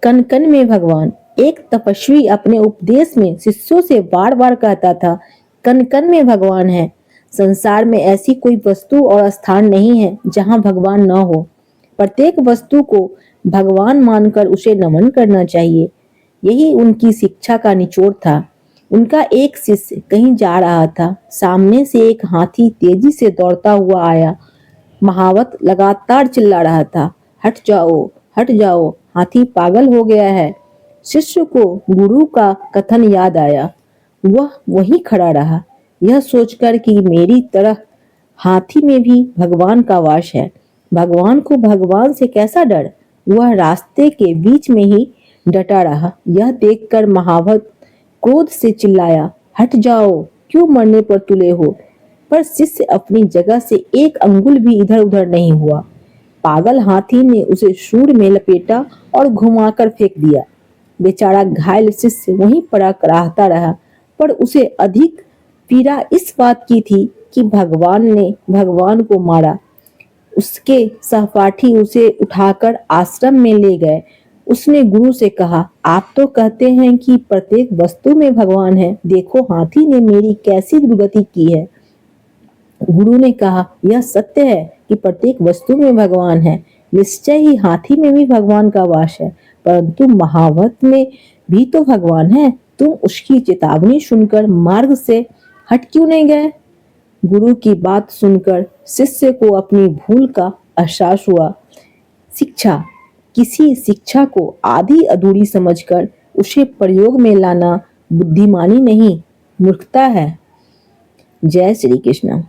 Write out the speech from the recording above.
कण कण में भगवान। एक तपस्वी अपने उपदेश में शिष्यों से बार बार कहता था, कण कण में भगवान है। संसार में ऐसी कोई वस्तु और स्थान नहीं है जहां भगवान न हो। प्रत्येक वस्तु को भगवान मानकर उसे नमन करना चाहिए। यही उनकी शिक्षा का निचोड़ था। उनका एक शिष्य कहीं जा रहा था। सामने से एक हाथी तेजी से दौड़ता हुआ आया। महावत लगातार चिल्ला रहा था, हट जाओ, हट जाओ, हाथी पागल हो गया है। शिष्य को गुरु का कथन याद आया। वह वहीं खड़ा रहा, यह सोचकर कि मेरी तरह हाथी में भी भगवान का वास है। भगवान को भगवान से कैसा डर। वह रास्ते के बीच में ही डटा रहा। यह देखकर महावत क्रोध से चिल्लाया, हट जाओ, क्यों मरने पर तुले हो। पर शिष्य अपनी जगह से एक अंगुल भी इधर उधर नहीं हुआ। पागल हाथी ने उसे सूंड में लपेटा और घुमाकर फेंक दिया। बेचारा घायल शिष्य वहीं पड़ा कराहता रहा। पर उसे अधिक पीड़ा इस बात की थी कि भगवान ने भगवान को मारा। उसके सहपाठी उसे उठाकर आश्रम में ले गए। उसने गुरु से कहा, आप तो कहते हैं कि प्रत्येक वस्तु में भगवान है, देखो हाथी ने मेरी कैसी दुर्गति की है। गुरु ने कहा, यह सत्य है कि प्रत्येक वस्तु में भगवान है। निश्चय ही हाथी में भी भगवान का वास है, परंतु महावत में भी तो भगवान है। तुम उसकी चेतावनी सुनकर मार्ग से हट क्यों नहीं गए। गुरु की बात सुनकर शिष्य को अपनी भूल का एहसास हुआ। शिक्षा, किसी शिक्षा को आधी अधूरी समझकर उसे प्रयोग में लाना बुद्धिमानी नहीं, मूर्खता है। जय श्री कृष्ण।